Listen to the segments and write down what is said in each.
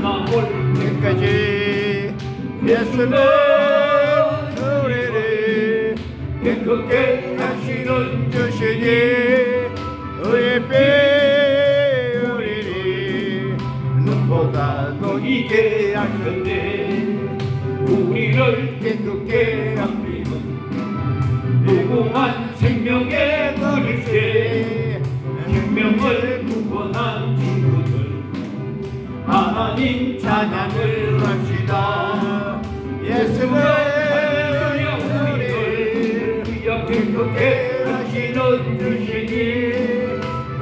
나올 때까지 예수는 우리를 깨끗게 하시는 주시니 의의 피 우리를 눈보다 더 이게 하셨네. 우리를 깨끗게 하시는 무궁한 생명의 그릇에 생명을 구원한 친구들 하나님 찬양을 합시다. 예수는 우리를 깨끗게 하시는 주시니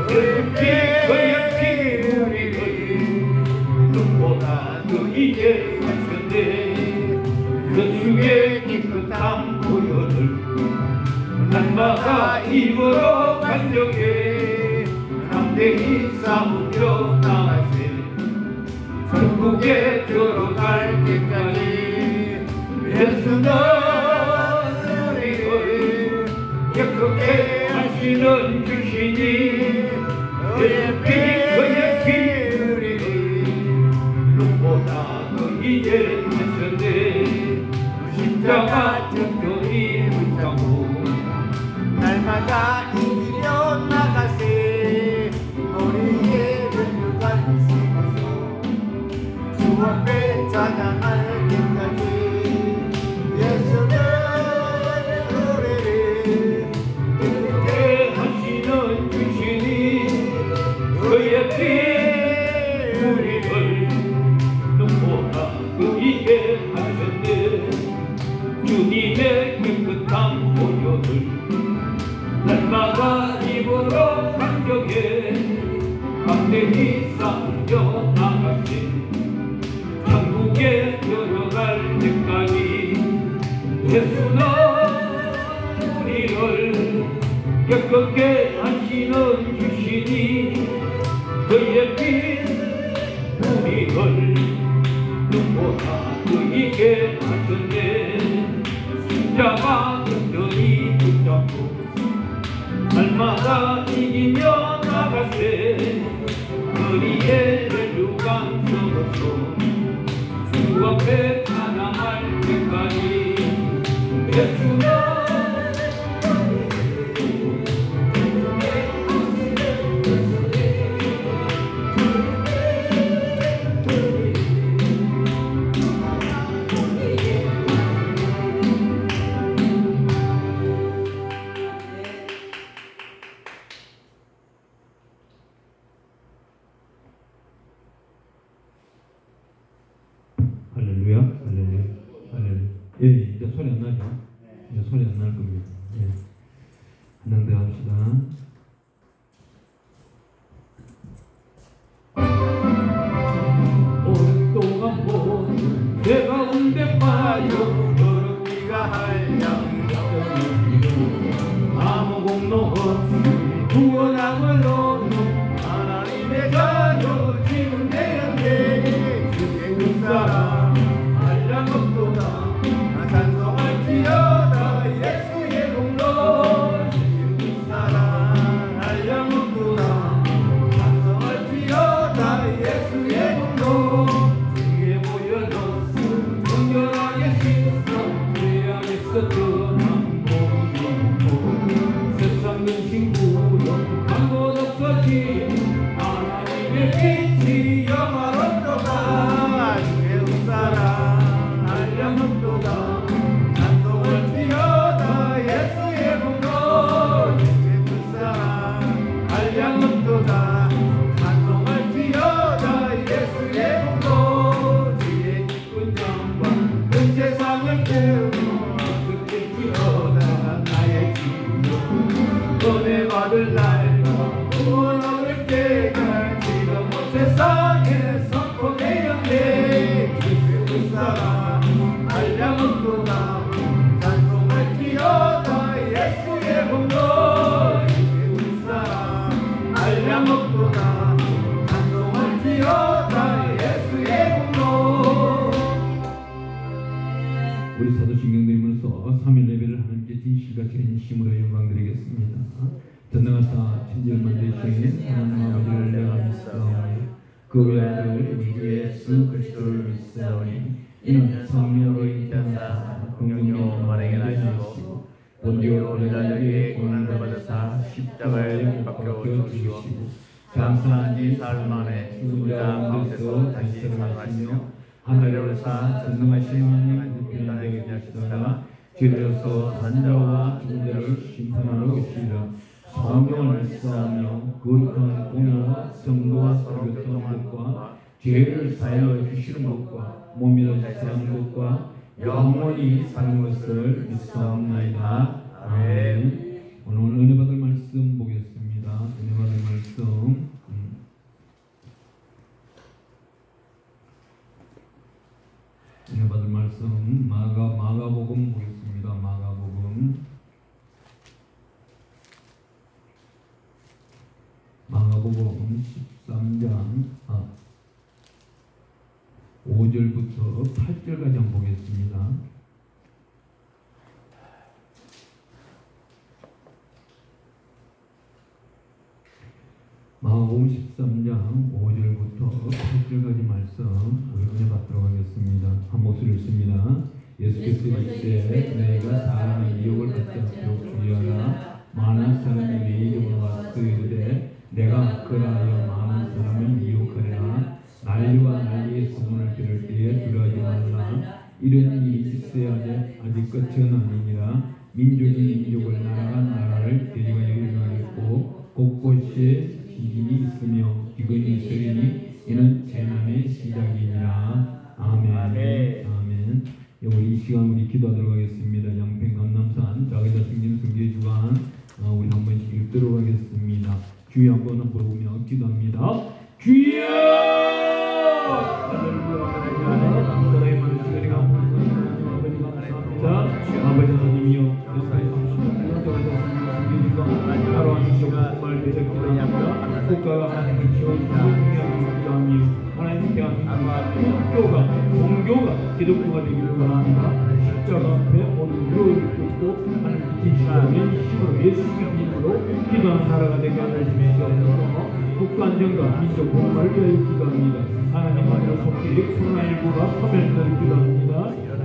그의 피 우리를 눈보다 더 이게 하셨네. 그 주의 깨끗한 보혈을 날마다 입으로 간절히 담대히 싸우며 나가세. 천국에 들어갈 때까지 예수는 우리를 깨끗게 하시는 주시니 그의 피 우리를 눈보다 더 이제 하셨네. 십자가 정결히 붙잡고 날마다 이기려 나가세. 우리의 눈물과 있으면서 주 앞에 찬양할 때까지 예수는 우리를 깨끗게 하시는 주시니 그의 피 우리를 눈보다 더 이게 하셨네. 주님의 깨끗한 보혈을 날마다 입으로 간격에 담대히 싸우며 나가세. 천국에 들어갈 때까지 예수는 우리를 깨끗게 하시는 주시니 그의 피 우리를 눈보다 더 이게 하셨네. 십자가 든든히 붙잡고 날마다 이기며 나가세. 거리에 렐루간 서서 주 앞에 찬양할 때까지 예수는 할렐루야, 할렐루야, 할렐루야. 예, 이제 소리 안 나죠? 이제 소리 안 날 겁니다. 예. 한장 더 합시다. 오랫동안 본 내 가운데 빠져 거룩기가 한량 아무 공로 없이 구원함을 얻는 하나님의 자녀 지금 내 현대 주의 그 사랑 한량 없도다. 찬송할지어다 예수의 공로 주의 그 사랑 한량 없도다. 찬송할지어다 예수의 공로 주의 보혈로 정결하게 씻어 죄악에서 떠난 몸이고 세상 근심 구름 한곳 없어진 하나님의 빛이 영화롭도다. 주의 그 사랑 한량 없도다. 찬송할지어다 예수의 공로 주의 그 사랑 한량 없도다. 찬송할지어다 예수의 공로 주의 기쁜 영광 온 세상을 깨우며 듣겠지어다. 나의 주여 은혜 받을 날과 구원 얻을 때가 지금 온 세상에 선포의 연대 주의 그 사랑 한량 없도다. 찬송할지어다 예수의 공로 주의 그 사랑 한량 없도다. 찬송할지어다 예수의 공로. 우리 사도신경드림으로써 3일 예배를 하나님께 진실과 진심으로 영광드리겠습니다. 전능하사 친절만 되신 하나님 아버지를 내가 믿사오니 그 외아들 우리 예수 그리스도를 믿사오니 이는 성령으로 잉태하사 성령으로 만행에 나시고 본디오 빌라에게 고난을 받으사 십자가에 못 박혀 죽으시고 장사한 지 사흘 만에 죽은 자 가운데서 다시 살아나시며 하늘에 오르사 전능하신 하나님 우편에 계시다가 주께서 산자와 죽은 자를 심판하러 계시리라. 성경을 믿사오며 거룩한 공의와 정도와 설교하는 것과 죄를 사하여 주시는 것과 몸이라 지사하는 것과 영원히 사는 것을 믿사옵나이다. 아멘. 오늘 은혜 받을 말씀 보겠습니다. 은혜 받을 말씀 은혜 받을 말씀 마가복음 보겠습니다. 마가복음 13장 5절부터 8절까지 한번 보겠습니다. 마가복음 13장 5절부터 8절까지 말씀 우리 은혜 받도록 하겠습니다. 한 목소리 읽습니다. 예수께서 이르시되 내가 사람의 미혹을 받지 않도록 주의하라. 많은 사람이 내 이름으로 와서 이르되 내가 그라하여 많은 사람을 미혹하리라. 난리와 난리의 소문을 들을 때에 두려워하지 말라. 이런 일이 있어야 아직 끝은 아니니라. 민족이 민족을 나라가 나라를 데려가여 일어나겠고 곳곳에 지진이 있으며 기근이 있으리니 이는 재난의 시작이니라. 아멘. 아멘. 우리 이 시간 우리 기도하도록 하겠습니다. 양평 감남산 자기자 승진 승계 주간 우리 한 번씩 읽도록 하겠습니다. 주여 한번 부르며 기도합니다. 주여! 할렐루야. 감사의 많은 시간이 감사합니다. 아버지 감사합니다. 아버지 하나님이여 하루 한 시간 정말 대적기도합니다. 국가가 하나님을 지원하며 기도하며 하나님 대한민국과 공교가 기독교가 되기를 바랍니다. 십자가 앞에 모든 위로를 뚫고 하나님 빛인 시간에 힘으로 예수 그리스도로 기도하는 나라가 되게 하여 주시옵소서. 국가 안정과 민족 복음을 위하여 기도합니다. 하나님 안에서 속히 코로나19가 소멸되기를 기도합니다.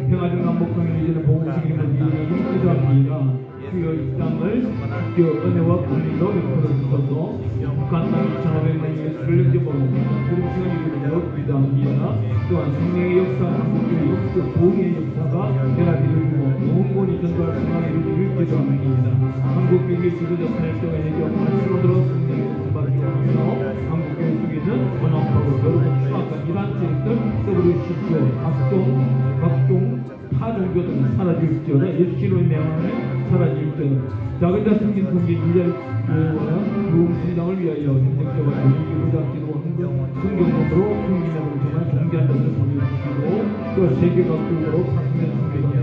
평화적 남북한의 이제는 복음식임을 위하여 기도합니다. 주여 이 땅을 주여 은혜와 공의로 베풀어 주셔서 북한 땅 2,500만 예수를 영접하고 그런 시간이 되도록 기도합니다. 또한 생명의 역사, 한국의 역사, 도의의 역사가 변화되는 영원히 전도할 순간에 이르기를 기도합니다. 한국교회 지도자 사역자가 해결 말씀으로 성령의 역사받기 원하며 한국교회 속에는 번영하고 여러분 추악한 이단체들 떠오르십시오. 각종 타종교들은 사라질지어다. 예수로 명함에 사라질지어다. 작은 자 생긴 성경 2절 교회와 부흥신당을 위하여 전쟁자와 교회기부작기도 성경으로 성기나를 정말 종교한 것을 보여주시고 또 세계 각국으로 파송된 성교단을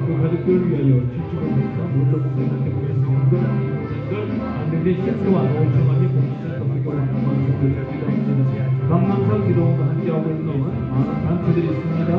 그 가족들을 위하여 지식을 목사 물러보내는데 보겠습니다. 안되는 실수와 오청하니 공시센터 속으로 한번 기도합니다. 강남산 기도원과 함께하고 있는 많은 단체들이 있습니다.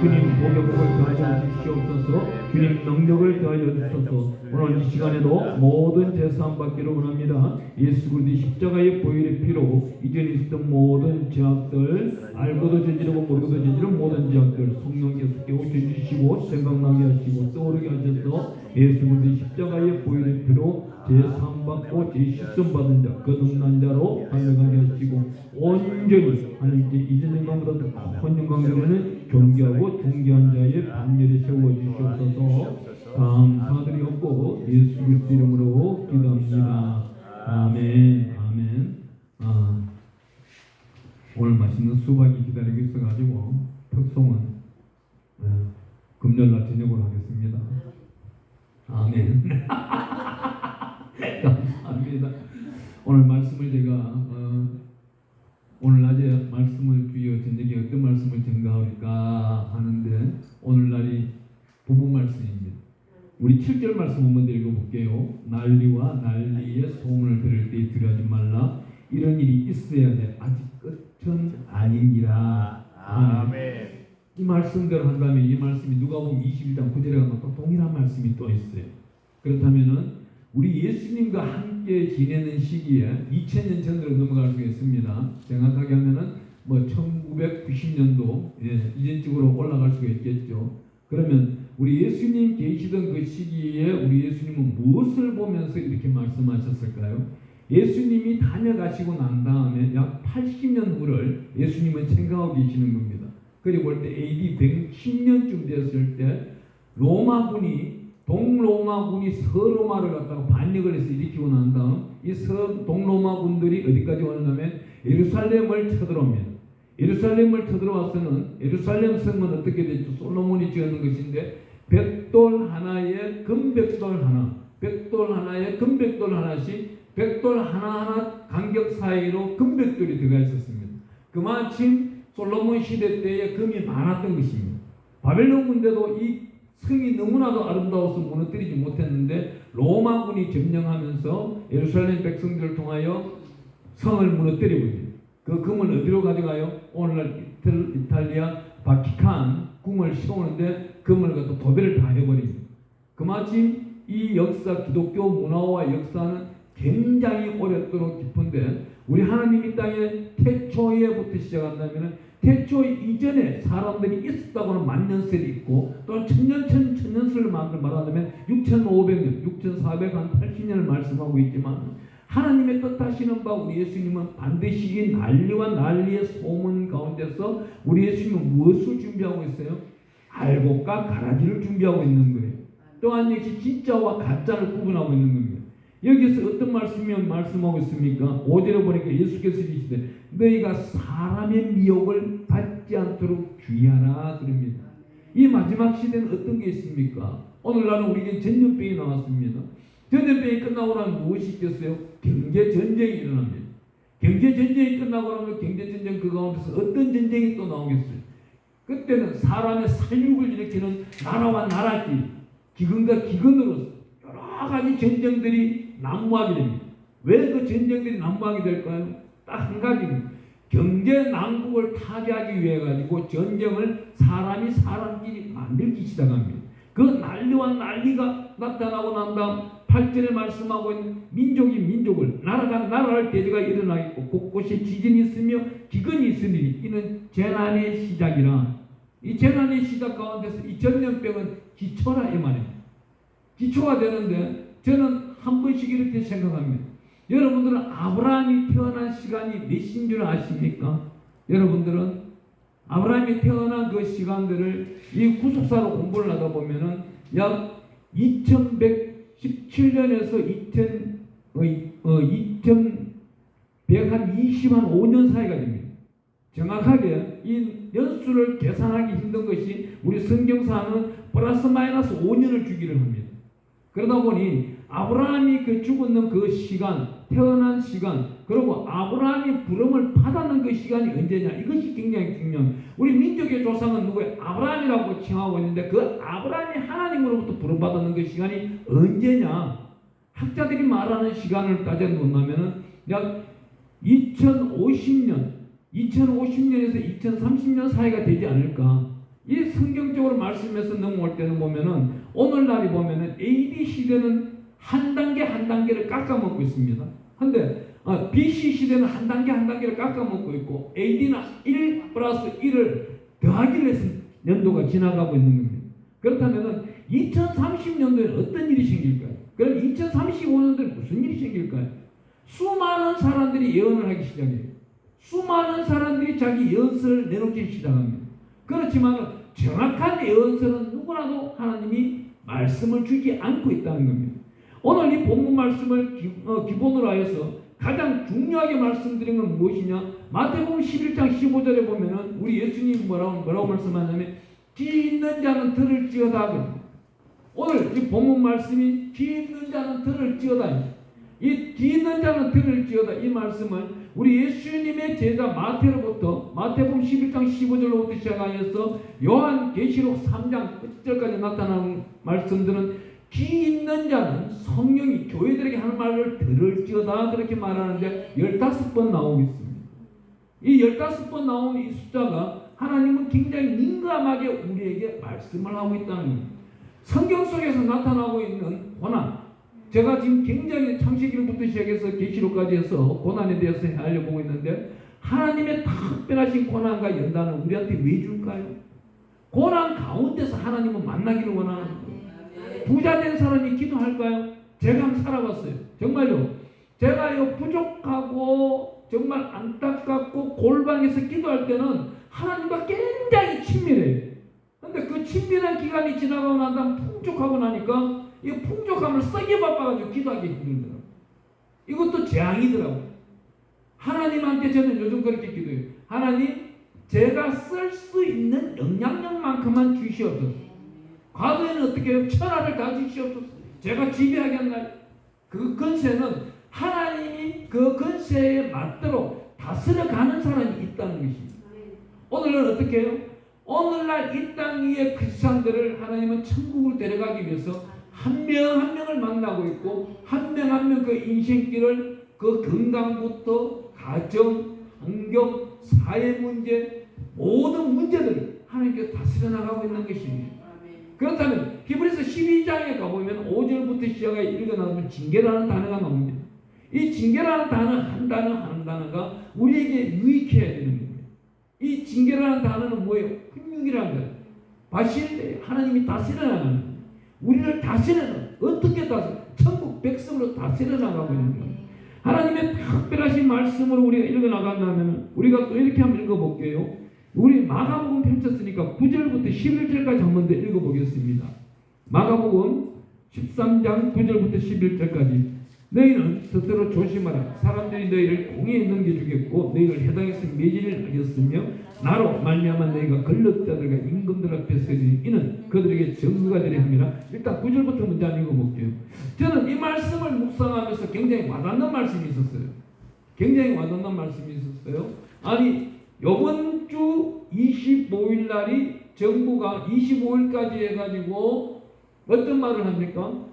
주님 복역을 더하여 주시옵소서. 주님 능력을 더하여 주소서. 오늘 이 시간에도 모든 제사함 받기를 원합니다. 예수 그리스도의 십자가의 보혈의 피로 이전에 있었던 모든 죄악들 알고도 저지르고 모르고도 저지른 모든 죄악들 성령께서 깨우쳐주시고 생각나게 하시고 떠오르게 하셔서 예수 그리스도의 십자가의 보혈의 피로 제3받고 제10점 받은 자 거듭난 자로 달려가게 하시고 온전히 하나님께 이전 영광보다 큰 영광으로는 존귀하고 존귀한 자의 반열에 세워주시옵소서. 감사드리옵고 예수 그리스도 이름으로 기도합니다. 아멘. 아멘. 오늘 맛있는 수박이 기다리고 있어가지고 특송은 금요일날 저녁으로 하겠습니다. 아멘. 감사합니다. 오늘 말씀을 제가 오늘 낮에 말씀을 주여 저녁에 어떤 말씀을 전가할까 하는데 오늘날이 부부 말씀입니다. 우리 7절 말씀 한번 읽어볼게요. 난리와 난리의 소문을 들을 때 두려워하지 말라. 이런 일이 있어야 돼. 아직 끝은 아니니라. 아멘. 이 말씀대로 한다면 이 말씀이 누가복음 21장 9절에 가면 또 동일한 말씀이 또 있어요. 그렇다면은 우리 예수님과 함께 지내는 시기에 2000년 전으로 넘어갈 수 있습니다. 정확하게 하면은 뭐 1990년도 이전적으로 올라갈 수가 있겠죠. 그러면 우리 예수님 계시던 그 시기에 우리 예수님은 무엇을 보면서 이렇게 말씀하셨을까요? 예수님이 다녀가시고 난 다음에 약 80년 후를 예수님은 생각하고 계시는 겁니다. 그리고 볼 때 AD 110년쯤 됐을 때 로마군이 동로마군이 서로마를 갖다가 반역을 해서 일으키고 난 다음 이 동로마군들이 어디까지 오느냐면 예루살렘을 쳐들어옵니다. 예루살렘을 쳐들어와서는 예루살렘 성은 어떻게 됐죠? 솔로몬이 지었는 것인데 벽돌 하나에 금벽돌 하나, 벽돌 하나에 금벽돌 하나씩 벽돌 하나하나 간격 사이로 금벽돌이 들어가 있었습니다. 그마침 솔로몬 시대 때에 금이 많았던 것입니다. 바벨론 군대도 이 성이 너무나도 아름다워서 무너뜨리지 못했는데 로마군이 점령하면서 예루살렘 백성들을 통하여 성을 무너뜨려버립니다. 그 금을 어디로 가져가요? 오늘날 이탈리아 바티칸 궁을 세우는데 금을 갖다 도배를 다 해버립니다. 그마침 이 역사, 기독교 문화와 역사는 굉장히 오랫도록 깊은데 우리 하나님 이 땅에 태초에부터 시작한다면 태초 이전에 사람들이 있었다고는 만년설이 있고 또 천년설을 말하자면 6500년, 6480년을 말씀하고 있지만 하나님의 뜻하시는 바 우리 예수님은 반드시 이 난리와 난리의 소문 가운데서 우리 예수님은 무엇을 준비하고 있어요? 알곡과 가라지를 준비하고 있는 거예요. 또한 역시 진짜와 가짜를 구분하고 있는 겁니다. 여기서 어떤 말씀하고 있습니까? 5절에 보니까 예수께서 이르시되 너희가 사람의 미혹을 받지 않도록 주의하라 그럽니다. 이 마지막 시대는 어떤 게 있습니까? 오늘날은 우리에게 전염병이 나왔습니다. 전염병이 끝나고 나면 무엇이 있겠어요? 경제전쟁이 일어납니다. 경제전쟁이 끝나고 나면 경제전쟁 그 가운데서 어떤 전쟁이 또 나오겠어요? 그때는 사람의 살육을 일으키는 나라와 나라끼리 기근과 기근으로 여러 가지 전쟁들이 난무하게 됩니다. 왜 그 전쟁들이 난무하게 될까요? 딱 한 가지입니다. 경제 난국을 타개하기 위해 가지고 전쟁을 사람이 사람끼리 만들기 시작합니다. 그 난리와 난리가 나타나고 난 다음 8절에 말씀하고 있는 민족이 민족을 나라가 나라를 대조가 일어나겠고 곳곳에 지진이 있으며 기근이 있으니 이는 재난의 시작이라. 이 재난의 시작 가운데서 이 전염병은 기초라 이 말입니다. 기초가 되는데 저는 한 번씩 이렇게 생각합니다. 여러분들은 아브라함이 태어난 시간이 몇인 줄 아십니까? 여러분들은 아브라함이 태어난 그 시간들을 이 구속사로 공부를 하다 보면은 약 2117년에서 2125년 사이가 됩니다. 정확하게 이 연수를 계산하기 힘든 것이 우리 성경사는 플러스 마이너스 5년을 주기를 합니다. 그러다 보니 아브라함이 그 죽었는 그 시간, 태어난 시간, 그리고 아브라함이 부름을 받았는 그 시간이 언제냐, 이것이 굉장히 중요합니다. 우리 민족의 조상은 누구예요? 아브라함이라고 칭하고 있는데 그 아브라함이 하나님으로부터 부름받았는 그 시간이 언제냐? 학자들이 말하는 시간을 따져본다면 약 2050년에서 2030년 사이가 되지 않을까. 이 성경적으로 말씀해서 넘어올 때는 보면은 오늘날이 보면은 AD 시대는 한 단계 한 단계를 깎아먹고 있습니다. 근데 BC 시대는 한 단계 한 단계를 깎아먹고 있고 AD는 1 플러스 1을 더하기를 해서 연도가 지나가고 있는 겁니다. 그렇다면은 2030년도에 어떤 일이 생길까요? 그럼 2035년도에 무슨 일이 생길까요? 수많은 사람들이 예언을 하기 시작해요. 수많은 사람들이 자기 예언서를 내놓기 시작합니다. 그렇지만 정확한 예언서는 누구라도 하나님이 말씀을 주지 않고 있다는 겁니다. 오늘 이 본문 말씀을 기본으로 하여서 가장 중요하게 말씀드린 건 무엇이냐? 마태복음 11장 15절에 보면은 우리 예수님 뭐라고 말씀하냐면 귀 있는 자는 들을지어다. 오늘 이 본문 말씀이 귀 있는 자는 들을지어다. 이 귀 있는 자는 들을지어다 이 말씀은 우리 예수님의 제자 마태로부터 마태복음 11장 15절로부터 시작하여서 요한계시록 3장 끝절까지 나타나는 말씀들은 귀 있는 자는 성령이 교회들에게 하는 말을 들을지어다 그렇게 말하는데 15번 나오고 있습니다. 이 15번 나오는 이 숫자가 하나님은 굉장히 민감하게 우리에게 말씀을 하고 있다는 겁니다. 성경 속에서 나타나고 있는 고난, 제가 지금 굉장히 창세기부터 시작해서 계시록까지 해서 고난에 대해서 알려보고 있는데 하나님의 특별하신 고난과 연단은 우리한테 왜 줄까요? 고난 가운데서 하나님은 만나기를 원하는 거예요. 부자 된 사람이 기도할까요? 제가 한번 살아봤어요. 정말요. 제가요 부족하고 정말 안타깝고 골방에서 기도할 때는 하나님과 굉장히 친밀해요. 근데 그 친밀한 기간이 지나가고 난 다음 풍족하고 나니까 이 풍족함을 쓰기 바빠가지고 기도하기 힘들더라고요. 이것도 재앙이더라고요. 하나님한테 저는 요즘 그렇게 기도해요. 하나님, 제가 쓸 수 있는 영향력만큼만 주시옵소서. 과거에는 어떻게 해요? 천하를 다 주시옵소서. 제가 지배하겠나요? 그 근세는 하나님이 그 근세에 맞도록 다스려가는 사람이 있다는 것입니다. 오늘날 어떻게 해요? 오늘날 이 땅 위의 크리스찬들을 하나님은 천국으로 데려가기 위해서 한 명 한 명을 만나고 있고 한 명 한 명 그 인생길을 그 건강부터 가정, 환경, 사회 문제 모든 문제들을 하나님께서 다스려 나가고 있는 것입니다. 그렇다면 히브리서 12장에 가보면 5절부터 시작해 읽어나가면 징계라는 단어가 나옵니다. 이 징계라는 단어 한 단어가 우리에게 유익해야 되는 겁니다. 이 징계라는 단어는 뭐예요? 훈육이라는 거예요. 바실 때 하나님이 다스려 나가는 거예요. 우리를 다스려는 어떻게 다스려? 천국 백성으로 다스려 나가고 있는 거예요. 하나님의 특별하신 말씀으로 우리가 읽어나간다면 우리가 또 이렇게 한번 읽어볼게요. 우리 마가복음 펼쳤으니까 9절부터 11절까지 한 번 더 읽어보겠습니다. 마가복음 13장 9절부터 11절까지. 너희는 스스로 조심하라. 사람들이 너희를 공의에 넘겨주겠고 너희를 해당에서 매질을 하겠으며 나로 말미암아 너희가 권력자들과 임금들 앞에 서리니 이는 그들에게 증거가 되려 함이라. 일단 9절부터 먼저 읽어볼게요. 저는 이 말씀을 묵상하면서 굉장히 와닿는 말씀이 있었어요. 굉장히 와닿는 말씀이 있었어요. 아니 이번 주 25일 날이 정부가 25일까지 해가지고 어떤 말을 합니까?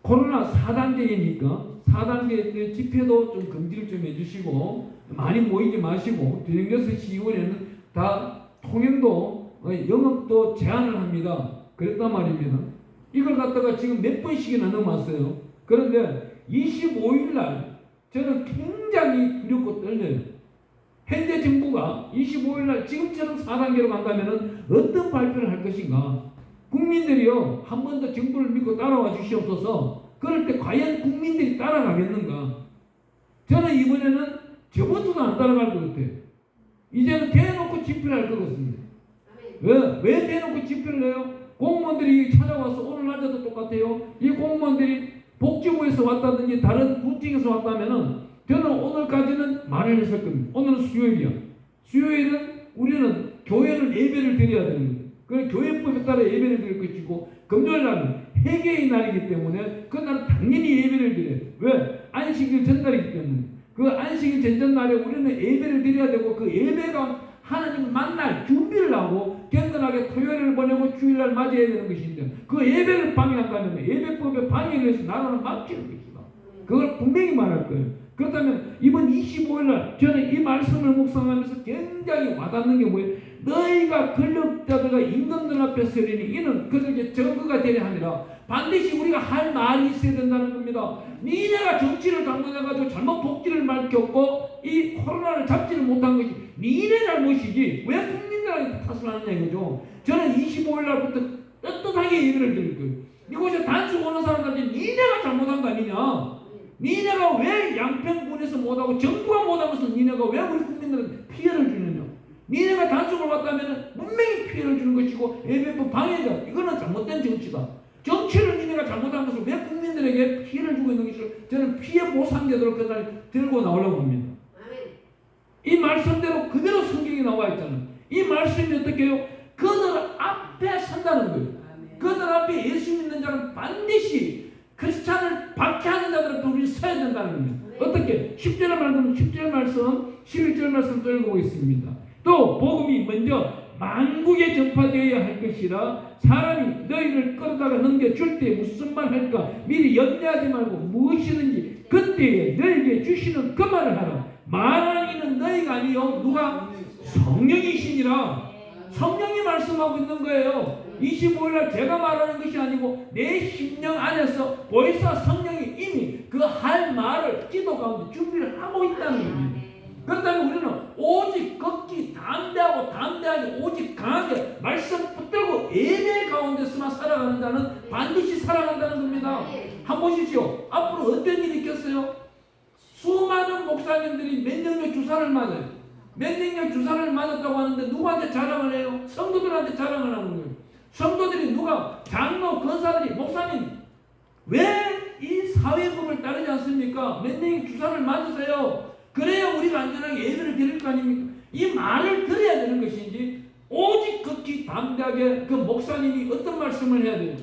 코로나 4단계이니까 4단계 집회도 좀 금지를 좀 해주시고 많이 모이지 마시고 저녁 6시 이후에는 다 통행도 영업도 제한을 합니다. 그랬단 말입니다. 이걸 갖다가 지금 몇 번씩이나 넘었어요. 그런데 25일 날 저는 굉장히 두렵고 떨려요. 현재 정부가 25일 날 지금처럼 4단계로 간다면 어떤 발표를 할 것인가? 국민들이요 한 번 더 정부를 믿고 따라와 주시옵소서. 그럴 때 과연 국민들이 따라가겠는가? 저는 이번에는 저번주도 안 따라갈 것 같아요. 이제는 대놓고 집회를 할 것 같습니다. 왜 대놓고 집회를 해요? 공무원들이 찾아와서 오늘 낮에도 똑같아요. 이 공무원들이 복지부에서 왔다든지 다른 군청에서 왔다면은 저는 오늘까지는 말을 했을 겁니다. 오늘은 수요일이야. 수요일은 우리는 교회는 예배를 드려야 되는 거예요. 그 교회법에 따라 예배를 드릴 것이고 금요일 날은 회개의 날이기 때문에 그날은 당연히 예배를 드려요. 왜? 안식일 전날이기 때문에. 그 안식일 전날에 우리는 예배를 드려야 되고 그 예배가 하나님 만날 준비를 하고 경건하게 토요일을 보내고 주일날 맞이해야 되는 것인데 그 예배를 방해한다면 예배법에 방해를 해서 나라는 막히는 것이다. 그걸 분명히 말할 거예요. 그렇다면 이번 25일날 저는 이 말씀을 묵상하면서 굉장히 와닿는 게 뭐예요? 너희가 권력자들과 임금들 앞에 서리니 이는 그들에게 증거가 되려 함이라. 반드시 우리가 할 말이 있어야 된다는 겁니다. 니네가 정치를 강론해가지고 잘못 복지를 밝혔고 이 코로나를 잡지를 못한 것이 니네 잘못이지 왜 국민들한테 탓을 하느냐 이거죠. 저는 25일날부터 떳떳하게 예배를 드릴 거예요. 이곳에 단속 오는 사람들한테 니네가 잘못한 거 아니냐. 니네가 왜 양평군에서 못하고 정부가 못하면서 니네가 왜 우리 국민들한테 피해를 주느냐. 니네가 단속을 왔다면 분명히 피해를 주는 것이고 예배법 방해다. 이거는 잘못된 정치다. 정치를 니네가 잘못한 것을 왜 국민들에게 피해를 주고 있는 것을 저는 피해 보상제도를 그날 들고 나오려고 합니다. 이 말씀대로 그대로 성경에 나와 있잖아요. 이 말씀이 어떻게 해요? 그들 앞에 선다는 거예요. 그들 앞에 예수 믿는 자는 반드시 크리스찬을 박해하는 자들은 우리 서야 된다는 겁니다. 어떻게? 10절 말씀, 10절 말씀, 11절 말씀 또 읽어보겠습니다. 또 복음이 먼저 만국에 전파되어야 할 것이라. 사람이 너희를 끌어다가 넘겨줄 때 무슨 말 할까 미리 염려하지 말고 무엇이든지 그때에 너희에게 주시는 그 말을 하라. 말하는 이는 너희가 아니요 누가? 성령이시니라. 성령이 말씀하고 있는 거예요. 25일 날 제가 말하는 것이 아니고 내 심령 안에서 벌써 성령이 이미 그 할 말을 기도 가운데 준비를 하고 있다는 겁니다. 그렇다면 우리는 오직 걷기 담대하고 담대하게 오직 강하게 말씀 붙들고 예배 가운데서만 살아가는 자는 반드시 살아간다는 겁니다. 한번 보십시오. 앞으로 어떤 일이 있겠어요? 수많은 목사님들이 면역력 주사를 맞아요. 면역력 주사를 맞았다고 하는데 누구한테 자랑을 해요? 성도들한테 자랑을 하는 거예요. 성도들이 누가 장로, 권사들이 목사님 왜 이 사회법을 따르지 않습니까? 면역력 주사를 맞으세요. 그래야 우리가 안전하게 예배를 드릴 거 아닙니까? 이 말을 들어야 되는 것인지 오직 극히 담대하게 그 목사님이 어떤 말씀을 해야 돼요?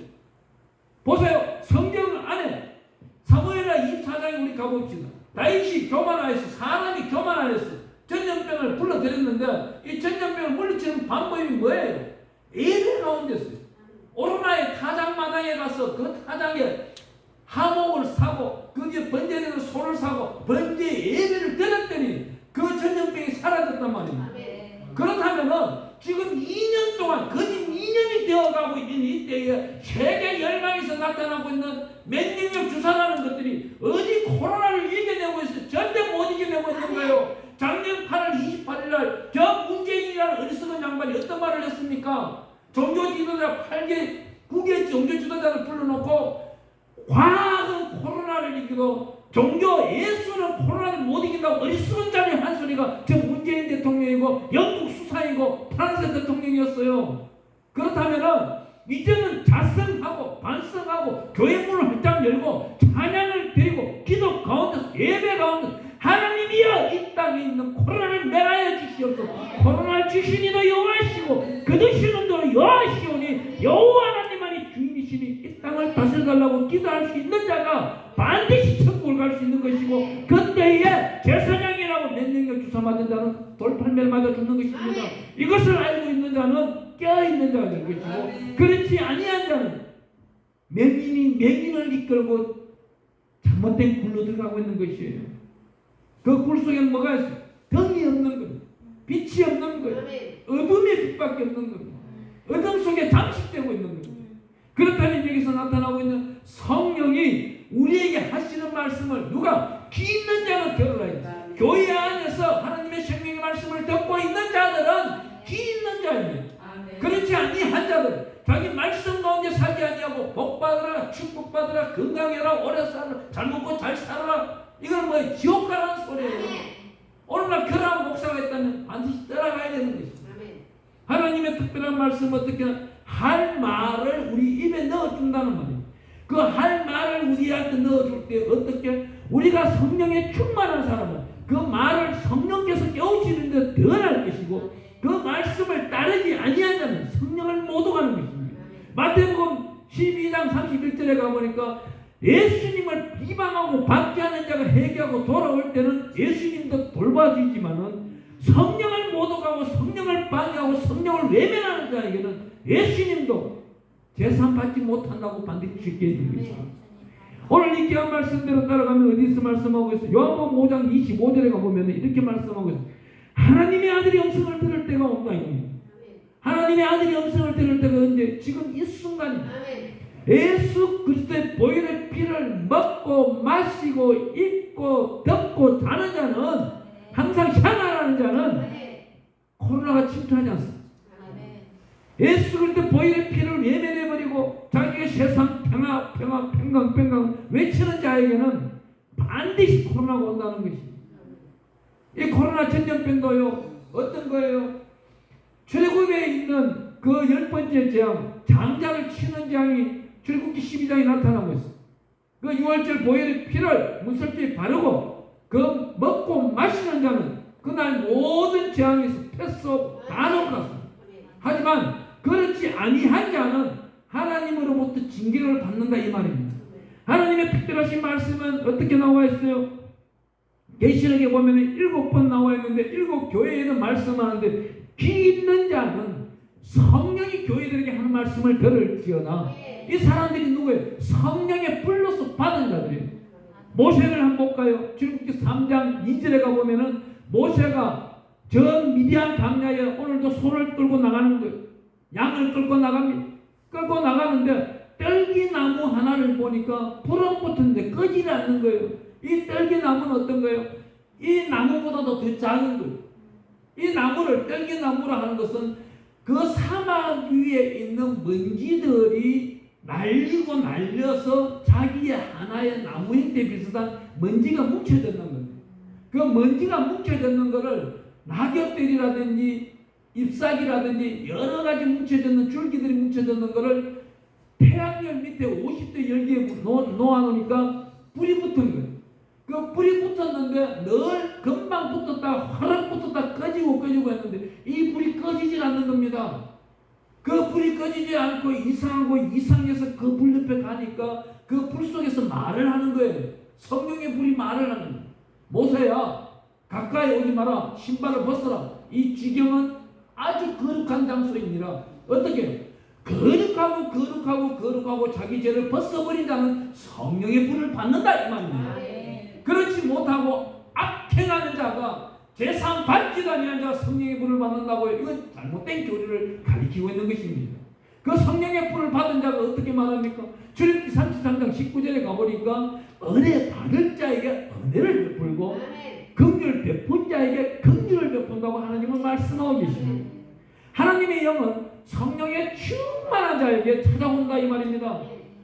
보세요. 성경 안에 사무엘하 24장에 우리 가봅시다. 다윗이 교만하였어. 사람이 교만하였어. 전염병을 불러들였는데 이 전염병을 물리치는 방법이 뭐예요? 예배 가운데서요. 오로나의 타작마당에 가서 그 타작에 하목을 사고 거기에 번제되는 소를 사고 번제 예배를 드렸더니 그 전염병이 사라졌단 말입니다. 그렇다면은 지금 2년 동안 거짓 2년이 되어가고 있는 이때에 세계 열방에서 나타나고 있는 면역력 주사라는 것들이 어디 코로나를 이겨내고 있어 절대 못 이겨내고 있는 거예요. 작년 8월 28일 날 저 문재인이라는 어리석은 양반이 어떤 말을 했습니까? 종교 지도자 8개 9개 종교 지도자를 불러놓고 과학은 코로나를 이기고 종교 예수는 코로나를 못 이긴다고 어리석은 자의 한 소리가 저 문재인 대통령이고 영국 수상이고 프랑스 대통령이었어요. 그렇다면은 이제는 자성하고 반성하고 교회 문을 활짝 열고 찬양을 드리고 기도 가운데서 예배 가운데서 하나님이여 이 땅에 있는 코로나를 mer하여 주시옵소서. 코로나를 주신 이도 여호와시고 거두시는 도 여호와시오니 여호와 하나님만이 주인이시니 이 땅을 다스려달라고 기도할 수 있는 자가 반드시 천국을 갈 수 있는 것이고 그때에 제사장이라고 면역력 주사 맞은 자는 돌팔매를 맞아 죽는 것입니다. 이것을 알고 있는 자는 깨어있는 자가 될 것이고 그렇지 아니한 자는 맹인을 이끌고 잘못된 굴로 들어가고 있는 것이에요. 그 굴 속에 뭐가 있어요? 덩이 없는 것, 빛이 없는 것, 어둠의 빛밖에 없는 것, 어둠 속에 잠식되고 있는 것. 그렇다면 여기서 나타나고 있는 성령이 우리에게 하시는 말씀을 누가 귀 있는 자는 들으라 했어요. 교회 안에서 하나님의 생명의 말씀을 듣고 있는 자들은 귀 있는 자입니다. 그렇지 아니한 자들 자기 말씀 가운데 살지 아니하고 복받으라 축복받으라 건강해라 오래 살아라 잘 먹고 잘 살아라 이건 뭐 지옥 가라는 소리예요. 오늘날 그러한 목사가 있다면 반드시 따라가야 되는 것입니다. 하나님의 특별한 말씀 어떻게 할 말을 우리 입에 넣어준다는 말이에요. 그 할 말을 우리한테 넣어줄 때 어떻게 우리가 성령에 충만한 사람은 그 말을 성령께서 깨우치는 데 드러날 것이고 그 말씀을 따르지 아니한 자는 성령을 못 오가는 것입니다. 마태복음 12장 31절에 가보니까 예수님을 비방하고 박해하는 자가 회개하고 돌아올 때는 예수님도 돌봐주지만은 성령을 못 오가고 성령을 방해하고 성령을 외면하는 자에게는 예수님도 재산 받지 못한다고 반드시 쉽게 해주는 것입니다. 오늘 이 귀한 말씀대로 따라가면 어디서 말씀하고 있어요? 요한복음 5장 25절에 가보면 이렇게 말씀하고 있어요. 하나님의 아들이 음성을 들을 때가 온다. 하나님의 아들이 음성을 들을 때가 언제? 지금 이 순간입니다. 예수 그리스도의 보혈의 피를 먹고 마시고 입고 덮고 자는 자는 항상 향하라는 자는 코로나가 침투하지 않습니다. 예수 그리스도의 보혈의 피를 외면해버리고 자기의 세상 평화 평강 외치는 자에게는 반드시 코로나가 온다는 것입니다. 이 코로나 전염병도요 어떤 거예요? 출애굽에 있는 그 10번째 재앙 장자를 치는 재앙이 출애굽기 12장에 나타나고 있어요. 그 6월절 보혈의 피를 문설주에 바르고 그 먹고 마시는 자는 그날 모든 재앙에서 패스 다 놓고 갔습니다. 하지만 그렇지 아니한 자는 하나님으로부터 징계를 받는다 이 말입니다. 하나님의 특별하신 말씀은 어떻게 나와 있어요? 계시록에 보면 7번 나와 있는데 7교회에는 말씀하는데 귀 있는 자는 성령이 교회들에게 하는 말씀을 들을지어다. 이 사람들이 누구예요? 성령의 불로서 받은 자들이에요. 모세를 한번 볼까요? 출애굽기 3장 2절에 가보면은 모세가 전 미디안 광야에 오늘도 소를 끌고 나가는 거예요. 양을 끌고 나갑니다. 끌고 나가는데 떨기나무 하나를 보니까 불은 붙었는데 꺼지지 않는 거예요. 이 떨기나무는 어떤 거예요? 이 나무보다도 더 작은 거예요. 이 나무를 떨기나무라 하는 것은 그 사막 위에 있는 먼지들이 날리고 날려서 자기의 하나의 나무 형태 비슷한 먼지가 뭉쳐졌는 겁니다. 그 먼지가 뭉쳐졌는 것을 낙엽들이라든지 잎사귀라든지 여러 가지 뭉쳐졌는 줄기들이 뭉쳐졌는 것을 태양열 밑에 50도 열기에 놓아놓으니까 불이 붙은 거예요. 그 불이 붙었는데 늘 금방 붙었다 화락 붙었다 꺼지고 했는데 이 불이 꺼지질 않는 겁니다. 그 불이 꺼지지 않고 이상하고 이상해서 그 불 옆에 가니까 그 불 속에서 말을 하는 거예요. 성령의 불이 말을 하는 거예요. 모세야 가까이 오지 마라. 신발을 벗어라. 이 지경은 아주 거룩한 장소입니다. 어떻게? 거룩하고 자기 죄를 벗어버린다는 성령의 불을 받는다 이 말입니다. 그렇지 못하고 악행하는 자가 제상 받지도 아니한 자가 성령의 불을 받는다고요. 이건 잘못된 교리를 가리키고 있는 것입니다. 그 성령의 불을 받은 자가 어떻게 말합니까? 출애굽기 33장 19절에 가보니까 은혜 받을 자에게 은혜를 베풀고 긍휼 베푼 자에게 긍휼을 베푼다고 하나님은 말씀하고 계십니다. 하나님의 영은 성령의 충만한 자에게 찾아온다 이 말입니다.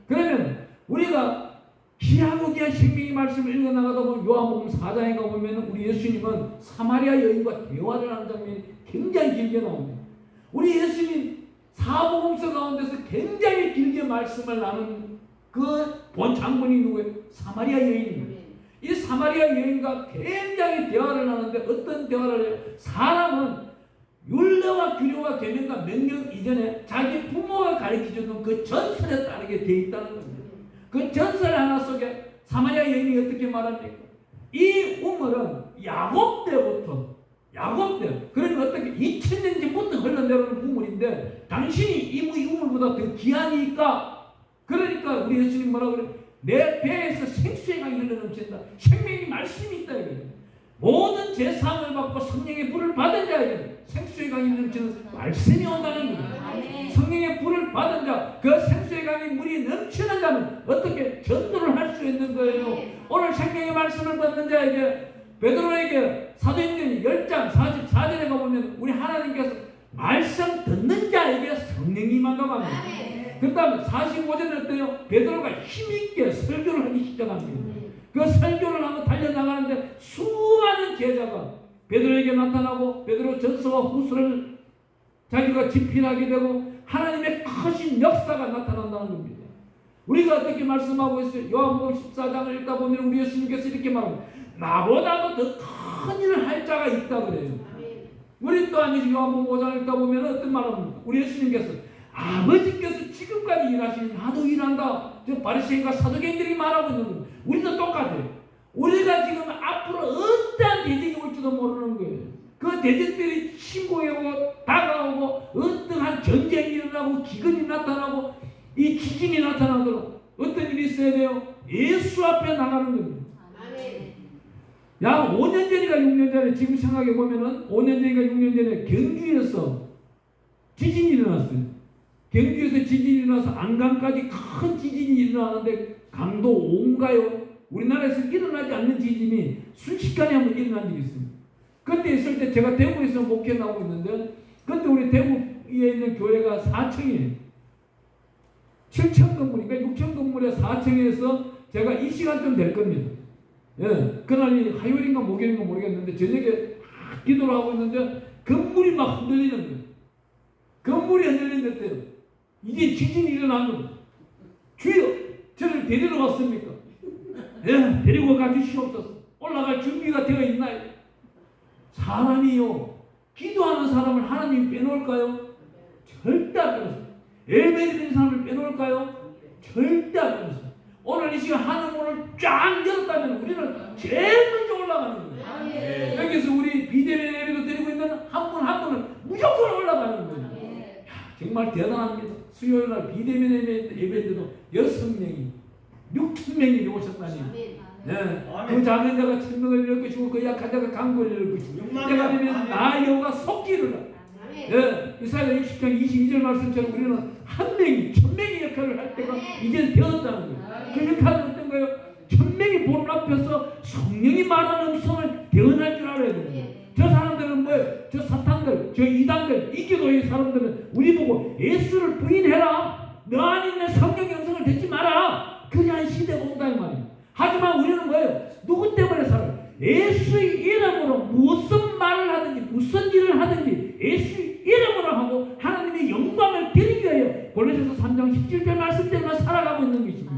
그러면 우리가 귀하고 귀한 생명의 말씀을 읽어나가다 보면 요한복음 4장에 가보면 우리 예수님은 사마리아 여인과 대화를 하는 장면이 굉장히 길게 나옵니다. 우리 예수님 사복음서 가운데서 굉장히 길게 말씀을 나눈 그 본 장본이 누구예요? 사마리아 여인입니다. 이 사마리아 여인과 굉장히 대화를 하는데 어떤 대화를 해요? 사람은 율례와 규례와 계명과 명령 이전에 자기 부모가 가르쳐주는 그 전설에 따르게 되어 있다는 겁니다. 그 전설 하나 속에 사마리아 여인이 어떻게 말합니까? 이 우물은 야곱 때부터 그러니까 어떻게 2000년 전부터 흘러내려오는 우물인데 당신이 이 우물보다 더 귀하니까 그러니까 우리 예수님 뭐라고 그래요? 내 배에서 생수의 강이 흘러넘친다. 생명의 말씀이 있다 이거예요. 모든 제사함을 받고 성령의 불을 받은 자에게 생수의 강이 넘치는 말씀이 온다는 거예요. 성령의 불을 받은 자, 그 생수의 강이 물이 넘치는 자는 어떻게 전도를 할 수 있는 거예요. 오늘 생명의 말씀을 받는 자에게 베드로에게 사도행전 10장 44절에 가보면 우리 하나님께서 말씀 듣는 자에게 성령이 임한다고 합니다. 그 다음에 45절은 어때요? 베드로가 힘있게 설교를 하기 시작합니다. 그 설교를 하고 달려나가는데 수많은 제자가 베드로에게 나타나고 베드로 전서와 후서를 자기가 집필하게 되고 하나님의 크신 역사가 나타난다는 겁니다. 우리가 어떻게 말씀하고 있어요? 요한복음 14장을 읽다 보면 우리 예수님께서 이렇게 말합니다. 나보다도 더 큰 일을 할 자가 있다 그래요. 우리 또한 요한복음 5장을 읽다 보면 어떤 말합니까? 우리 예수님께서 아버지께서 지금까지 일하시니 나도 일한다. 저 바리새인과 사두개인들이 말하고 있는 거예요. 우리도 똑같아요. 우리가 지금 앞으로 어떠한 대적이 올지도 모르는 거예요. 그 대적들이 침공해오고 다가오고 어떠한 전쟁이 일어나고 기근이 나타나고 이 지진이 나타나도록 어떤 일이 있어야 돼요? 예수 앞에 나가는 겁니다. 약 5년 전인가 6년 전에 지금 생각해 보면은 5년 전인가 6년 전에 경주에서 지진이 일어났어요. 경주에서 지진이 일어나서 안강까지 큰 지진이 일어나는데 강도 5인가요? 우리나라에서 일어나지 않는 지진이 순식간에 한번 일어난 적이 있습니다. 그때 있을 때 제가 대구에서 목회 나오고 있는데 그때 우리 대구에 있는 교회가 4층이에요. 7층 건물이니까 6층 건물에 4층에서 제가 이 시간쯤 될 겁니다. 예, 그날이 화요일인가 목요일인가 모르겠는데 저녁에 기도를 하고 있는데 건물이 막 흔들리는 거예요. 건물이 흔들리는데 이게 지진이 일어난 겁니다. 주여 저를 데리러 왔습니까? 예, 데리고 가주시옵소서. 올라갈 준비가 되어 있나요? 사람이요 기도하는 사람을 하나님 빼놓을까요? 절대 안 빼놓습니다. 예배드리는 사람을 빼놓을까요? 절대 안 빼놓습니다. 오늘 이 시간 하늘문을 쫙 열었다면 우리는 제일 먼저 올라가는 거예요. 여기서 우리 비대면 예배도 드리고 있는 한 분 한 분은 무조건 올라가는 거예요. 야, 정말 대단합니다. 수요일날 비대면 예배인데도 6명이 6,000명이 오셨다니. 네. 그 자면자가 천명을 이룰 것이고 그 약한 자가 강구를 이룰 것이고 때가 되면 나 여호와 속기를 예, 이사야 60장 22절 말씀처럼 우리는 한 명이 천명의 역할을 할 때가 이제 되었다는 거예요. 그 역할은 어떤 거예요? 천명이 보는 앞에서 성령이 말하는 음성을 대언할 줄 알아야 돼요. 저 사람들은 뭐예요? 저 사탄들, 저 이단들, 이 기도의 사람들은 우리 보고 예수를 부인해라. 너 안에 있는 성령의 음성을 듣지 마라. 그냥 시대가 온다 이 말이에요. 하지만 우리는 뭐예요? 누구 때문에 살아요? 예수의 이름으로 무슨 말을 하든지 무슨 일을 하든지 예수의 이름으로 하고 하나님의 영광을 드리기 위하여 골로새서 3장 17절 말씀대로만 살아가고 있는 것입니다.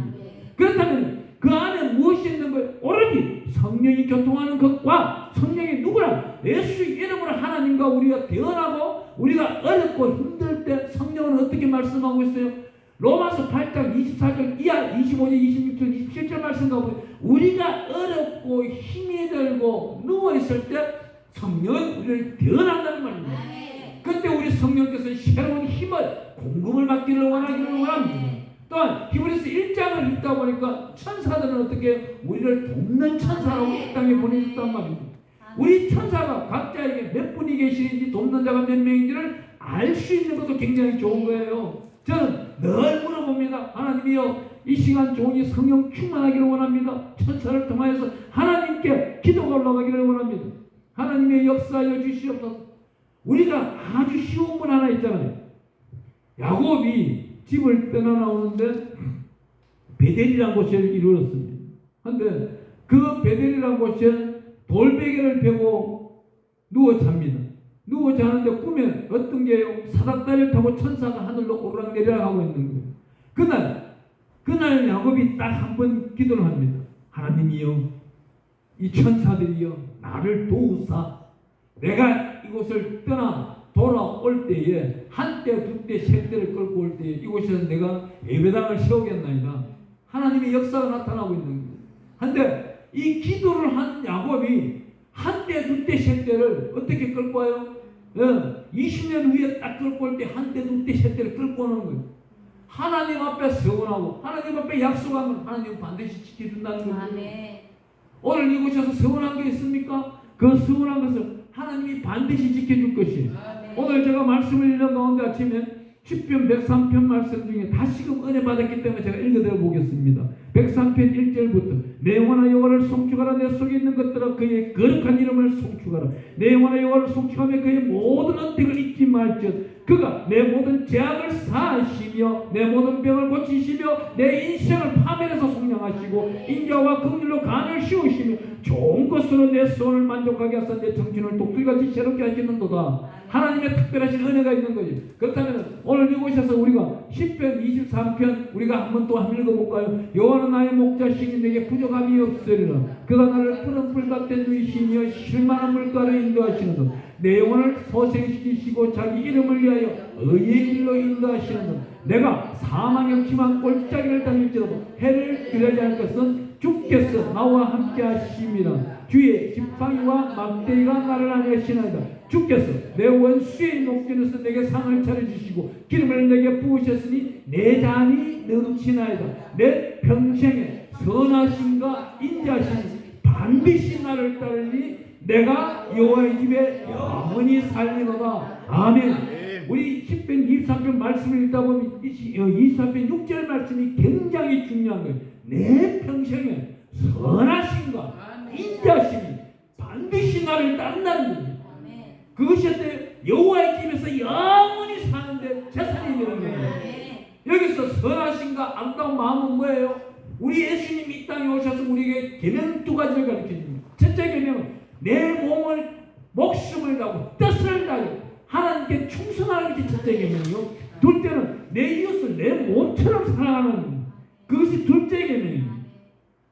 그렇다면 그 안에 무엇이 있는 거예요? 오로지 성령이 교통하는 것과 성령이 누구라? 예수의 이름으로 하나님과 우리가 대언하고 우리가 어렵고 힘들 때 성령은 어떻게 말씀하고 있어요? 로마서 8장 24절 이하 25절 26절 27절 말씀 가보면 우리가 어렵고 힘이 들고 누워있을 때 성령은 우리를 대언한다는 말입니다. 그때 우리 성령께서 새로운 힘을 공급을 받기를 원하기를 원합니다. 또한 히브리서 1장을 읽다 보니까 천사들은 어떻게 우리를 돕는 천사라고 이 땅에 보내줬단 말입니다. 우리 천사가 각자에게 몇 분이 계시는지 돕는 자가 몇 명인지를 알 수 있는 것도 굉장히 좋은 거예요. 저는 늘 물어봅니다. 하나님이여, 이 시간 종이 성령 충만하기를 원합니다. 천사를 통하여서 하나님께 기도가 올라가기를 원합니다. 하나님의 역사하여 주시옵소서. 우리가 아주 쉬운 분 하나 있잖아요. 야곱이 집을 떠나 나오는데 베델이라는 곳에 이르렀습니다. 그런데 그 베델이라는 곳에 돌베개를 베고 누워 잡니다. 누워 자는데 꿈에 어떤 게요? 사닥다리를 타고 천사가 하늘로 오르락내리락 하고 있는 거예요. 그날 야곱이 딱 한 번 기도를 합니다. 하나님이여, 이 천사들이여 나를 도우사 내가 이곳을 떠나 돌아올 때에 한때 두때 셋때를 끌고 올 때에 이곳에서 내가 예배당을 세우겠나이다. 하나님의 역사가 나타나고 있는 거예요. 한데 이 기도를 한 야곱이 한때 두때 셋때를 어떻게 끌고 와요? 20년 후에 딱 끌고 올 때 한때 두때 셋때를 끌고 오는 거예요. 하나님 앞에 서원하고 하나님 앞에 약속하면 하나님 반드시 지켜준다는 거예요. 오늘 이곳에서 서원한 게 있습니까? 그 서원한 것을 하나님이 반드시 지켜줄 것이에요. 오늘 제가 말씀을 읽는 가운데 아침에 10편 103편 말씀 중에 다시금 은혜 받았기 때문에 제가 읽어드려 보겠습니다. 103편 1절부터 내 영혼아 여호와를 송축하라. 내 속에 있는 것들아 그의 거룩한 이름을 송축하라. 내 영혼아 여호와를 송축하며 그의 모든 언택을 잊지 말지어다. 그가 내 모든 죄악을 사하시며 내 모든 병을 고치시며 내 인생을 파멸해서 속량하시고 인자와 긍휼로 간을 씌우시며 좋은 것으로 내 소원을 만족하게 하사 내 정신을 독수리같이 새롭게 하시는도다. 하나님의 특별하신 은혜가 있는 거죠. 그렇다면 오늘 이곳에서 우리가 10편 23편 우리가 한번 또 한번 읽어볼까요? 여호와는 나의 목자시니 내게 부족함이 없으리라. 그가 나를 푸른 풀밭에 누이시며 쉴만한 물가로 인도하시는 것. 내 영혼을 소생시키시고 자기 이름을 위하여 의의 길로 인도하시는 것. 내가 사망의 음침한 골짜기를 다닐지라도 해를 두려워할 것은 주께서 나와 함께 하심이라. 주의 지팡이와 막대기가 나를 안위하시나이다. 주께서 내 원수의 목전에서 내게 상을 차려주시고 기름을 내게 부으셨으니 내 잔이 넘치나이다. 내 평생에 선하심과 인자하심이 반드시 나를 따르니 내가 여호와의 집에 영원히 살리노다. 아멘. 우리 10편 23편 말씀을 읽다 보면 23편 6절 말씀이 굉장히 중요한 거예요. 내 평생에 선하심과 인자심이 반드시 나를 따른다는 거예요. 그것이 어때? 여호와의 집에서 영원히 사는데 재산이 되는 거예요. 여기서 선하심과 아름다운 마음은 뭐예요? 우리 예수님이 이 땅에 오셔서 우리에게 계명 두 가지를 가르쳐줍니다. 첫째 계명은 내 몸을 목숨을 다하고 뜻을 다하여 하나님께 충성하는 것이 첫째 계명이요. 둘째는 내 이웃을 내 몸처럼 사랑하는 그것이 둘째 계명입니다.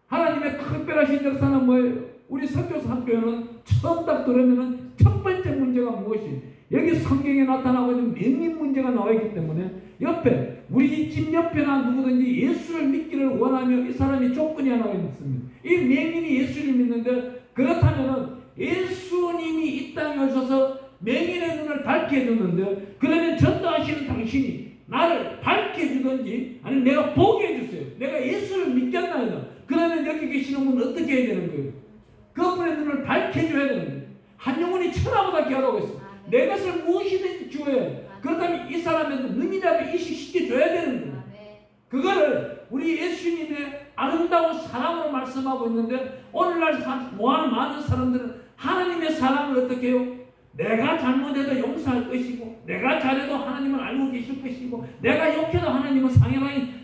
하나님의 특별하신 역사는 뭐예요? 우리 선교사 학교에는 처음 딱 들으면은 첫 번째 문제가 무엇이에요? 여기 성경에 나타나고 있는 명인 문제가 나와 있기 때문에 옆에 우리 집 옆에나 누구든지 예수를 믿기를 원하며 이 사람이 조건이 하나가 있습니다. 이 명인이 예수를 믿는데 그렇다면은 예수님이 이 땅에 오셔서 명인의 눈을 밝게 해줬는데 그러면 전도하시는 당신이 나를 밝게 해주든지 아니면 내가 보게 해주세요. 내가 예수를 믿겠나이다. 그러면 여기 계시는 분은 어떻게 해야 되는 거예요? 그분의 눈을 밝게 해줘야 되는 거예요. 한 영혼이 천하보다 귀하다고 했어요. 내 것을 무엇이든지 주어야 해. 그렇다면 이 사람한테 능이라도 인식시켜 줘야 되는 거예요. 그거를 우리 예수님의 아름다운 사랑으로 말씀하고 있는데, 오늘날 많은 사람들은 하나님의 사랑을 어떻게 해요? 내가 잘못해도 용서할 것이고, 내가 잘해도 하나님은 알고 계실 것이고, 내가 욕해도 하나님은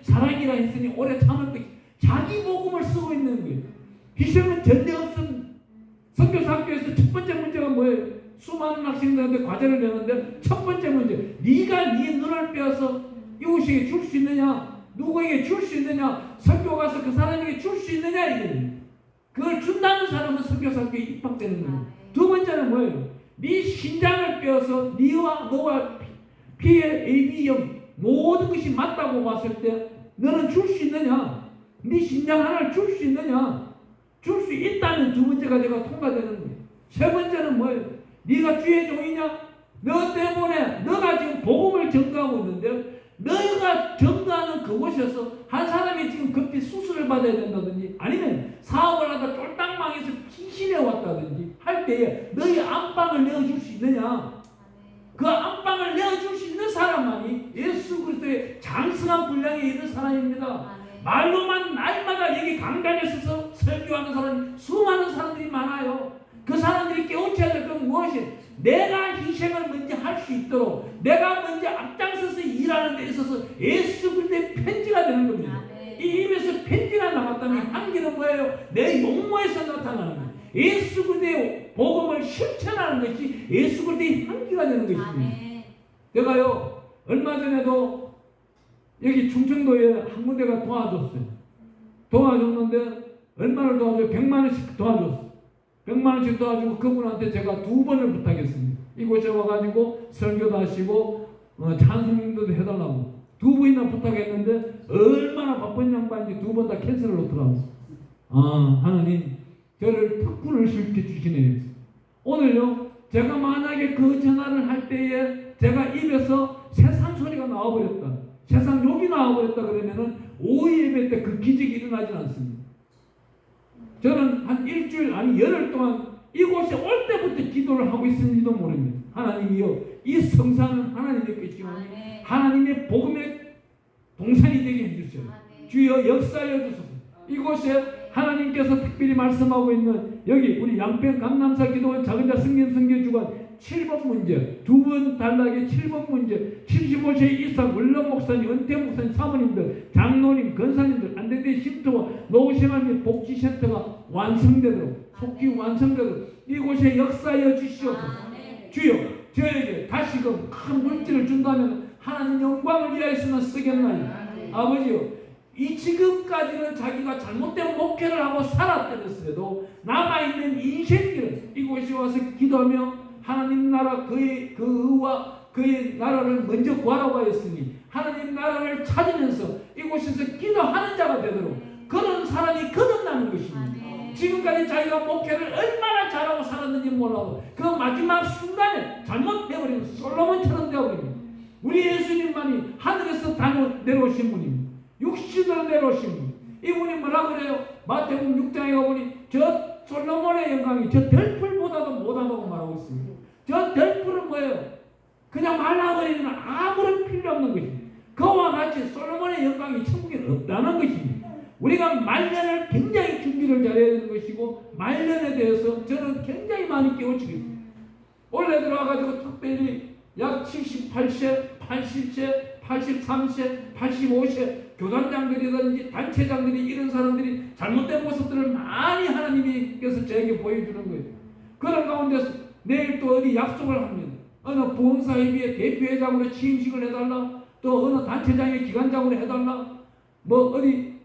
사랑이라 했으니 오래 참을 것이고, 자기 복음을 쓰고 있는 거예요. 희생은 전혀 없음. 선교사학교에서 첫 번째 문제가 뭐예요? 수많은 학생들한테 과제를 내는데 첫 번째 문제, 네가 네 눈을 빼어서 이웃에게 줄 수 있느냐? 누구에게 줄 수 있느냐? 선교 가서 그 사람에게 줄 수 있느냐? 이거예요. 그걸 준다는 사람은 선교사학교에 입학되는 거예요. 두 번째는 뭐예요? 네 신장을 빼어서 네와 너와 피의 AB형 모든 것이 맞다고 봤을 때 너는 줄 수 있느냐? 네 신장 하나를 줄 수 있느냐? 줄 수 있다면 두 번째 가지가 통과되는 거예요. 세 번째는 뭐예요? 네가 주의 종이냐? 너 때문에 너가 지금 복음을 전가하고 있는데, 너가 전가하는 그곳에서 한 사람이 지금 급히 수술을 받아야 된다든지, 아니면 사업을 하다 쫄딱 망해서 피신해 왔다든지 할 때에 너희 안방을 내어줄 수 있느냐? 그 안방을 내어줄 수 있는 사람만이 예수 그리스도의 장성한 분량에 이른 사람입니다. 말로만 날마다 여기 강단에 서서 설교하는 사람이 수많은 사람들이 많아요. 그 사람들이 깨우쳐야 될 건 무엇이? 내가 희생을 먼저 할 수 있도록 내가 먼저 앞장서서 일하는 데 있어서 예수 그리스도의 편지가 되는 겁니다. 이 입에서 편지가 나왔다면 향기는 뭐예요? 내 용모에서 나타나는 거예요. 예수 그리스도의 복음을 실천하는 것이 예수 그리스도의 향기가 되는 것입니다. 제가요 얼마 전에도 여기 충청도에 한 군데가 도와줬어요. 도와줬는데 얼마를 도와줘요? 100만 원씩 도와줬어요. 100만 원씩 도와주고 그분한테 제가 2번을 부탁했습니다. 이곳에 와가지고 설교도 하시고 찬송도 해달라고 2번이나 부탁했는데 얼마나 바쁜 양반인지 2번 다 캔슬을 놓더라고요. 하나님 저를 특훈을 시켜주시네요. 오늘요 제가 만약에 그 전화를 할 때에 제가 입에서 세상 소리가 나와버렸다, 세상 욕이 나와버렸다 그러면은 5일 예배 때 그 기적이 일어나지 않습니다. 저는 한 일주일 아니 열흘 동안 이곳에 올 때부터 기도를 하고 있는지도 모릅니다. 하나님이여 이 성산은 하나님의 것이오니 하나님의 복음의 동산이 되게 해주세요. 주여 역사하여 주소서. 이곳에 하나님께서 특별히 말씀하고 있는 여기 우리 양평 강남사 기도원 작은자 승림 선교주간 7번 문제, 2번 단락의 7번 문제, 75세 이상 원로 목사님, 은퇴 목사님, 사모님들, 장로님, 권사님들, 안대대 쉼터와 노후생활 및 복지센터가 완성되도록, 속히 완성되도록 이곳에 역사하여 주시옵소서. 주여 저에게 다시금 큰 물질을 준다면 하나님 영광을 위하여서는 쓰겠나요? 아버지요 이 지금까지는 자기가 잘못된 목회를 하고 살았더라도 남아있는 인생길은 이곳에 와서 기도하며 하나님 나라 그의 그 의와 그의 나라를 먼저 구하라고 하였으니 하나님 나라를 찾으면서 이곳에서 기도하는 자가 되도록 그런 사람이 거듭나는 것입니다. 지금까지 자기가 목회를 얼마나 잘하고 살았는지 몰라도 그 마지막 순간에 잘못되어버리면 솔로몬처럼 되어버립니다. 우리 예수님만이 하늘에서 내려오신 분입니다. 육신으로 내려오신 분. 이분이 뭐라 그래요? 마태복음 6장에 가보니 저 솔로몬의 영광이 저 델풀보다도 못하다고 말하고 있습니다. 저 델풀은 뭐예요? 그냥 말라버리면 아무런 필요 없는 것입니다. 그와 같이 솔로몬의 영광이 천국에 없다는 것입니다. 우리가 말년을 굉장히 준비를 잘해야 되는 것이고 말년에 대해서 저는 굉장히 많이 깨우치고 있습니다. 올해 들어와가지고 특별히 약 78세, 80세, 83세, 85세 교단장들이든지 단체장들이 이런 사람들이 잘못된 모습들을 많이 하나님께서 저에게 보여주는 거예요. 그런 가운데서 내일 또 어디 약속을 합니다. 어느 부흥사회비의 대표회장으로 취임식을 해달라, 또 어느 단체장의 기관장으로 해달라, 뭐 어디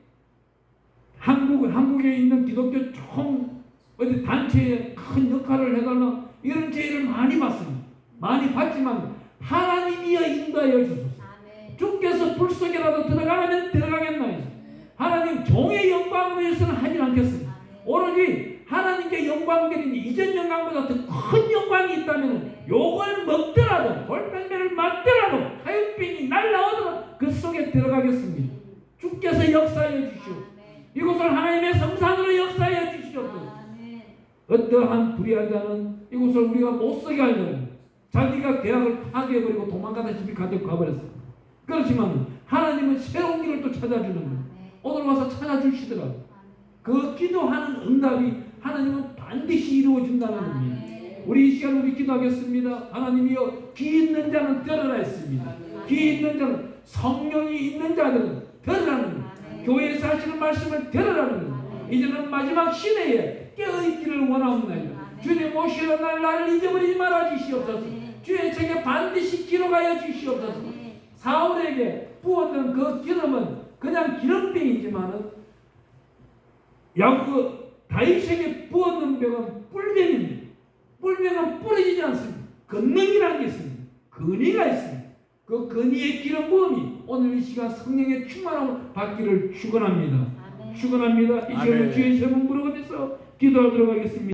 한국에 있는 기독교 총 어디 단체에 큰 역할을 해달라, 이런 제의를 많이 받습니다. 많이 받지만 하나님이여 인도하여 주소서. 주께서 불 속에라도 들어가면 들어가겠나요? 하나님 종의 영광을 위해서는 하지 않겠습니다. 오로지 하나님께 영광드리니 이전 영광보다 더 큰 영광이 있다면 욕을 먹더라도 돌팽배를 맞더라도 하얀병이 날라오더라도 그 속에 들어가겠습니다. 주께서 역사해 주시오. 이곳을 하나님의 성산으로 역사해 주시옵소서. 어떠한 불의한 자는 이곳을 우리가 못쓰게 하려면 자기가 계약을 파괴해버리고 도망가다 집에 가버렸어. 그렇지만 하나님은 새로운 길을 또 찾아주는 거예요. 오늘 와서 찾아주시더라. 그 기도하는 응답이 하나님은 반드시 이루어진다는 겁니다. 우리 이 시간 우리 기도하겠습니다. 하나님이여, 귀 있는 자는 들으라 했습니다. 귀 있는 자는, 성령이 있는 자들은 들으라는 거예요. 교회에서 하시는 말씀을 들으라는 거예요. 이제는 마지막 시대에 깨어있기를 원하옵나이다. 주님 오시러 나를 잊어버리지 말아 주시옵소서. 주의 책에 반드시 기록하여 주시옵소서. 사울에게 부었던 그 기름은 그냥 기름병이지만은 다윗에게 부었는 병은 뿔병입니다. 뿔병은 부러지지 않습니다. 권능이라는 게 있습니다. 근위가 있습니다. 그 근위의 기름 부음이 오늘 이 시간 성령의 충만함을 받기를 축원합니다. 축원합니다. 이 시간 주의 세분 부르면서 기도하도록 하겠습니다.